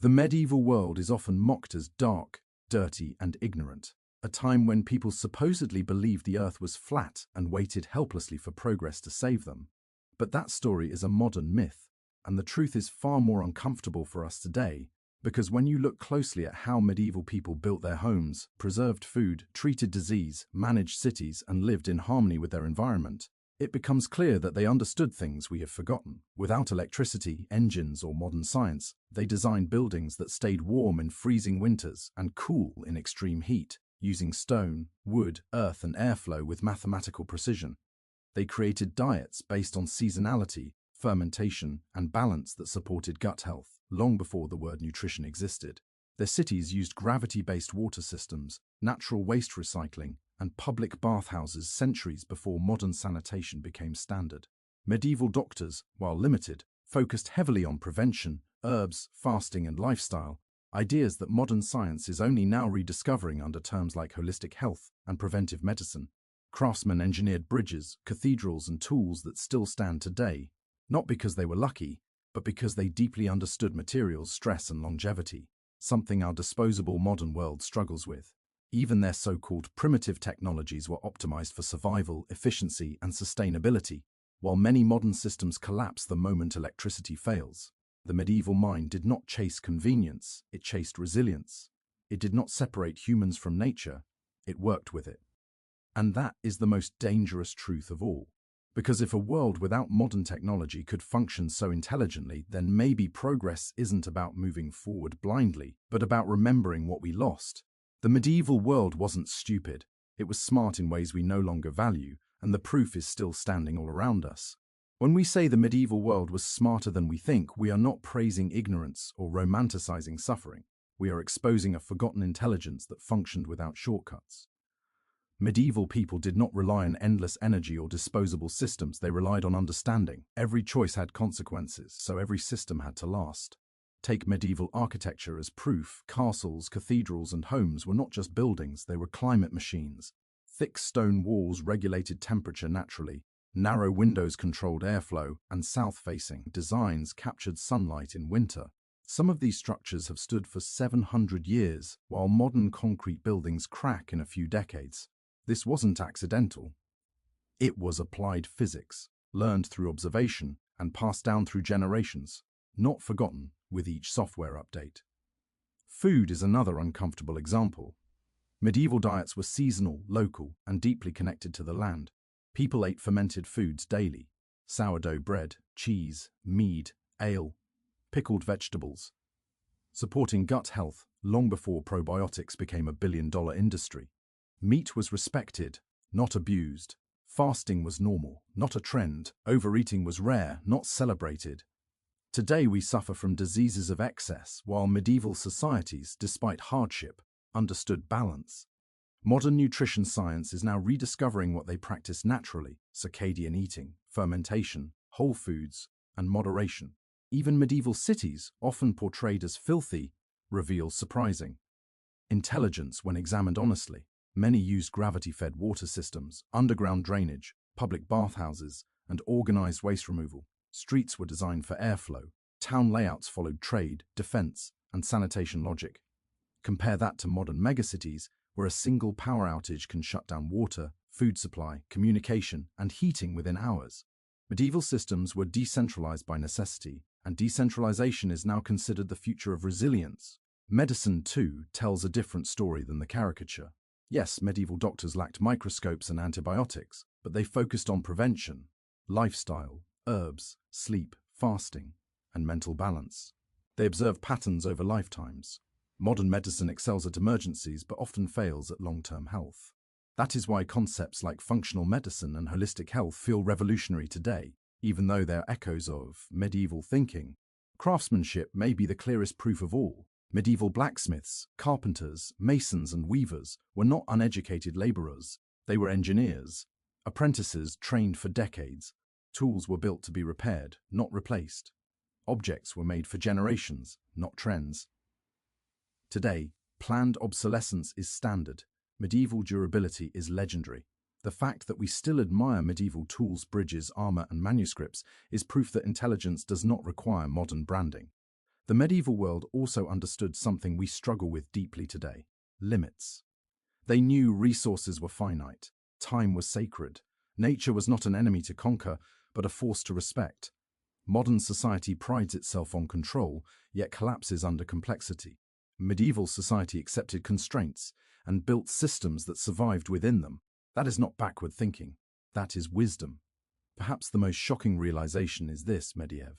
The medieval world is often mocked as dark, dirty, and ignorant, a time when people supposedly believed the earth was flat and waited helplessly for progress to save them. But that story is a modern myth, and the truth is far more uncomfortable for us today, because when you look closely at how medieval people built their homes, preserved food, treated disease, managed cities, and lived in harmony with their environment, it becomes clear that they understood things we have forgotten. Without electricity, engines, or modern science, they designed buildings that stayed warm in freezing winters and cool in extreme heat, using stone, wood, earth, and airflow with mathematical precision. They created diets based on seasonality, fermentation, and balance that supported gut health, long before the word nutrition existed. Their cities used gravity-based water systems, natural waste recycling, and public bathhouses centuries before modern sanitation became standard. Medieval doctors, while limited, focused heavily on prevention, herbs, fasting, and lifestyle, ideas that modern science is only now rediscovering under terms like holistic health and preventive medicine. Craftsmen engineered bridges, cathedrals, and tools that still stand today, not because they were lucky, but because they deeply understood materials, stress, and longevity, something our disposable modern world struggles with. Even their so-called primitive technologies were optimized for survival, efficiency, and sustainability, while many modern systems collapse the moment electricity fails. The medieval mind did not chase convenience, it chased resilience. It did not separate humans from nature, it worked with it. And that is the most dangerous truth of all. Because if a world without modern technology could function so intelligently, then maybe progress isn't about moving forward blindly, but about remembering what we lost. The medieval world wasn't stupid, it was smart in ways we no longer value, and the proof is still standing all around us. When we say the medieval world was smarter than we think, we are not praising ignorance or romanticizing suffering. We are exposing a forgotten intelligence that functioned without shortcuts. Medieval people did not rely on endless energy or disposable systems, they relied on understanding. Every choice had consequences, so every system had to last. Take medieval architecture as proof. Castles, cathedrals, and homes were not just buildings, they were climate machines. Thick stone walls regulated temperature naturally, narrow windows controlled airflow, and south-facing designs captured sunlight in winter. Some of these structures have stood for 700 years, while modern concrete buildings crack in a few decades. This wasn't accidental. It was applied physics, learned through observation, and passed down through generations, not forgotten with each software update. Food is another uncomfortable example. Medieval diets were seasonal, local, and deeply connected to the land. People ate fermented foods daily: sourdough bread, cheese, mead, ale, pickled vegetables, supporting gut health long before probiotics became a billion-dollar industry. Meat was respected, not abused. Fasting was normal, not a trend. Overeating was rare, not celebrated. Today we suffer from diseases of excess, while medieval societies, despite hardship, understood balance. Modern nutrition science is now rediscovering what they practice naturally: circadian eating, fermentation, whole foods, and moderation. Even medieval cities, often portrayed as filthy, reveal surprising intelligence when examined honestly. Many used gravity-fed water systems, underground drainage, public bathhouses, and organized waste removal. Streets were designed for airflow. Town layouts followed trade, defense, and sanitation logic. Compare that to modern megacities, where a single power outage can shut down water, food supply, communication, and heating within hours. Medieval systems were decentralized by necessity, and decentralization is now considered the future of resilience. Medicine, too, tells a different story than the caricature. Yes, medieval doctors lacked microscopes and antibiotics, but they focused on prevention, lifestyle, herbs, sleep, fasting, and mental balance. They observed patterns over lifetimes. Modern medicine excels at emergencies but often fails at long-term health. That is why concepts like functional medicine and holistic health feel revolutionary today, even though they're echoes of medieval thinking. Craftsmanship may be the clearest proof of all. Medieval blacksmiths, carpenters, masons, and weavers were not uneducated laborers. They were engineers, apprentices trained for decades. Tools were built to be repaired, not replaced. Objects were made for generations, not trends. Today, planned obsolescence is standard. Medieval durability is legendary. The fact that we still admire medieval tools, bridges, armor, and manuscripts is proof that intelligence does not require modern branding. The medieval world also understood something we struggle with deeply today: limits. They knew resources were finite, time was sacred, nature was not an enemy to conquer, but a force to respect. Modern society prides itself on control, yet collapses under complexity. Medieval society accepted constraints and built systems that survived within them. That is not backward thinking. That is wisdom. Perhaps the most shocking realization is this, Mediev.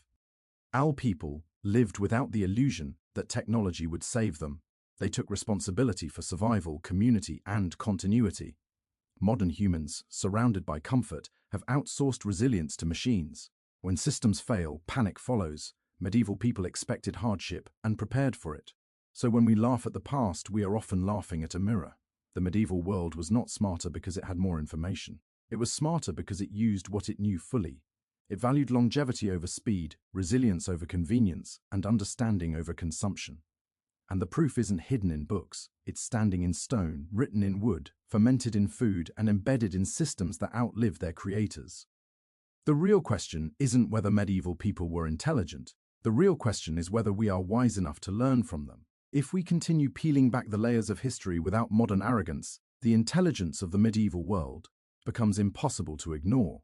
Our people lived without the illusion that technology would save them. They took responsibility for survival, community, and continuity. Modern humans, surrounded by comfort, have outsourced resilience to machines. When systems fail, panic follows. Medieval people expected hardship and prepared for it. So when we laugh at the past, we are often laughing at a mirror. The medieval world was not smarter because it had more information. It was smarter because it used what it knew fully. It valued longevity over speed, resilience over convenience, and understanding over consumption. And the proof isn't hidden in books. It's standing in stone, written in wood, fermented in food, and embedded in systems that outlive their creators. The real question isn't whether medieval people were intelligent. The real question is whether we are wise enough to learn from them. If we continue peeling back the layers of history without modern arrogance, the intelligence of the medieval world becomes impossible to ignore.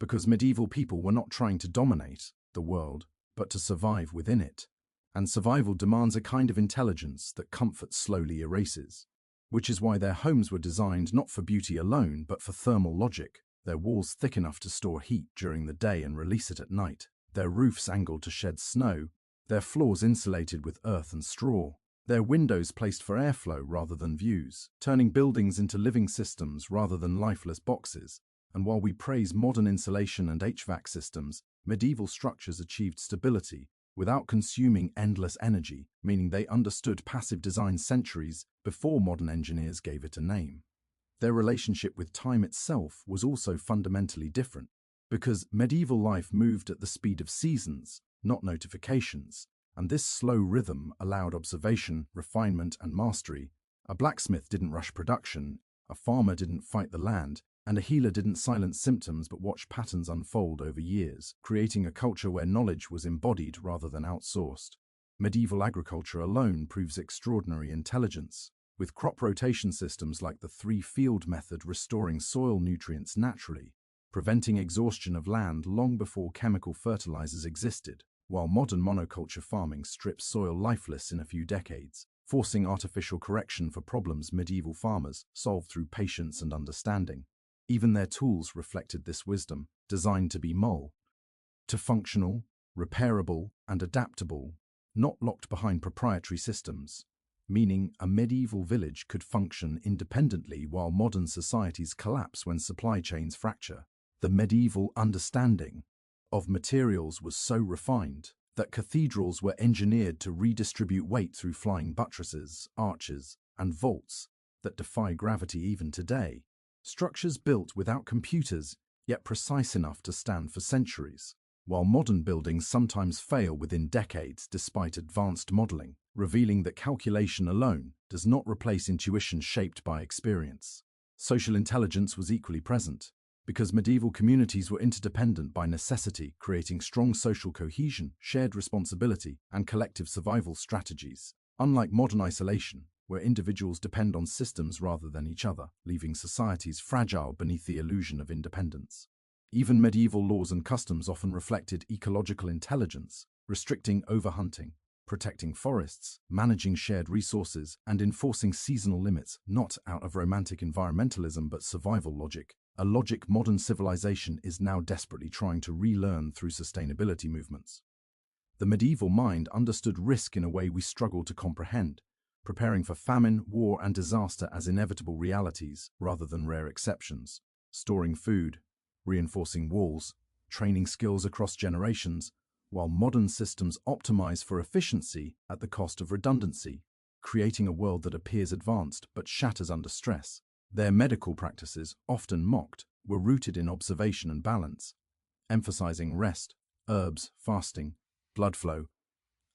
Because medieval people were not trying to dominate the world, but to survive within it. And survival demands a kind of intelligence that comfort slowly erases. Which is why their homes were designed not for beauty alone, but for thermal logic. Their walls thick enough to store heat during the day and release it at night. Their roofs angled to shed snow. Their floors insulated with earth and straw. Their windows placed for airflow rather than views, turning buildings into living systems rather than lifeless boxes. And while we praise modern insulation and HVAC systems, medieval structures achieved stability without consuming endless energy, meaning they understood passive design centuries before modern engineers gave it a name. Their relationship with time itself was also fundamentally different, because medieval life moved at the speed of seasons, not notifications, and this slow rhythm allowed observation, refinement, and mastery. A blacksmith didn't rush production, a farmer didn't fight the land, and a healer didn't silence symptoms but watch patterns unfold over years, creating a culture where knowledge was embodied rather than outsourced. Medieval agriculture alone proves extraordinary intelligence, with crop rotation systems like the three-field method restoring soil nutrients naturally, preventing exhaustion of land long before chemical fertilizers existed, while modern monoculture farming strips soil lifeless in a few decades, forcing artificial correction for problems medieval farmers solved through patience and understanding. Even their tools reflected this wisdom, designed to be to functional, repairable, and adaptable, not locked behind proprietary systems, meaning a medieval village could function independently while modern societies collapse when supply chains fracture. The medieval understanding of materials was so refined that cathedrals were engineered to redistribute weight through flying buttresses, arches, and vaults that defy gravity even today. Structures built without computers, yet precise enough to stand for centuries, while modern buildings sometimes fail within decades despite advanced modeling, revealing that calculation alone does not replace intuition shaped by experience. Social intelligence was equally present, because medieval communities were interdependent by necessity, creating strong social cohesion, shared responsibility, and collective survival strategies. Unlike modern isolation, where individuals depend on systems rather than each other, leaving societies fragile beneath the illusion of independence. Even medieval laws and customs often reflected ecological intelligence, restricting overhunting, protecting forests, managing shared resources, and enforcing seasonal limits, not out of romantic environmentalism but survival logic, a logic modern civilization is now desperately trying to relearn through sustainability movements. The medieval mind understood risk in a way we struggle to comprehend, preparing for famine, war, and disaster as inevitable realities rather than rare exceptions, storing food, reinforcing walls, training skills across generations, while modern systems optimize for efficiency at the cost of redundancy, creating a world that appears advanced but shatters under stress. Their medical practices, often mocked, were rooted in observation and balance, emphasizing rest, herbs, fasting, blood flow,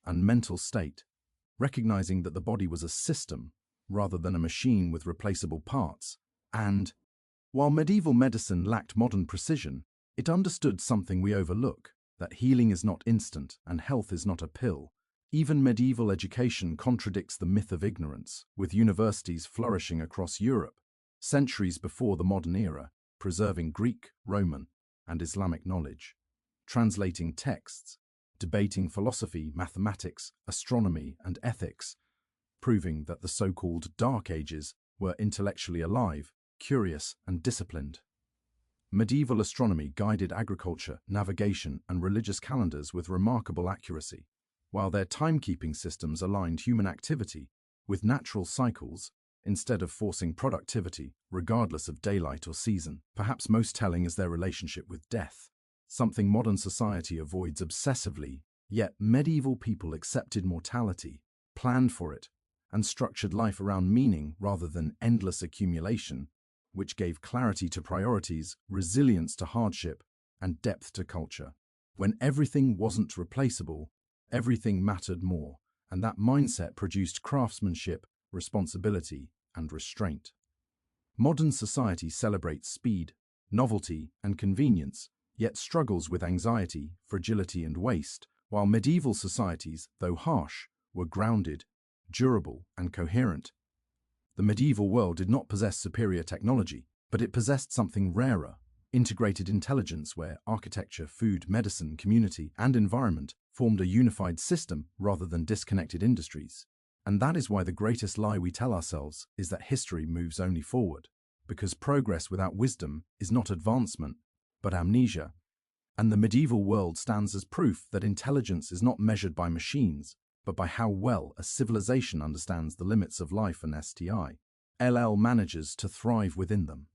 and mental state, recognizing that the body was a system rather than a machine with replaceable parts. And, while medieval medicine lacked modern precision, it understood something we overlook, that healing is not instant and health is not a pill. Even medieval education contradicts the myth of ignorance, with universities flourishing across Europe, centuries before the modern era, preserving Greek, Roman, and Islamic knowledge, translating texts, debating philosophy, mathematics, astronomy, and ethics, proving that the so-called Dark Ages were intellectually alive, curious, and disciplined. Medieval astronomy guided agriculture, navigation, and religious calendars with remarkable accuracy, while their timekeeping systems aligned human activity with natural cycles instead of forcing productivity regardless of daylight or season. Perhaps most telling is their relationship with death, something modern society avoids obsessively, yet medieval people accepted mortality, planned for it, and structured life around meaning rather than endless accumulation, which gave clarity to priorities, resilience to hardship, and depth to culture. When everything wasn't replaceable, everything mattered more, and that mindset produced craftsmanship, responsibility, and restraint. Modern society celebrates speed, novelty, and convenience, yet struggles with anxiety, fragility, and waste, while medieval societies, though harsh, were grounded, durable, and coherent. The medieval world did not possess superior technology, but it possessed something rarer: integrated intelligence where architecture, food, medicine, community, and environment formed a unified system rather than disconnected industries. And that is why the greatest lie we tell ourselves is that history moves only forward, because progress without wisdom is not advancement, but amnesia. And the medieval world stands as proof that intelligence is not measured by machines, but by how well a civilization understands the limits of life and STI. LL manages to thrive within them.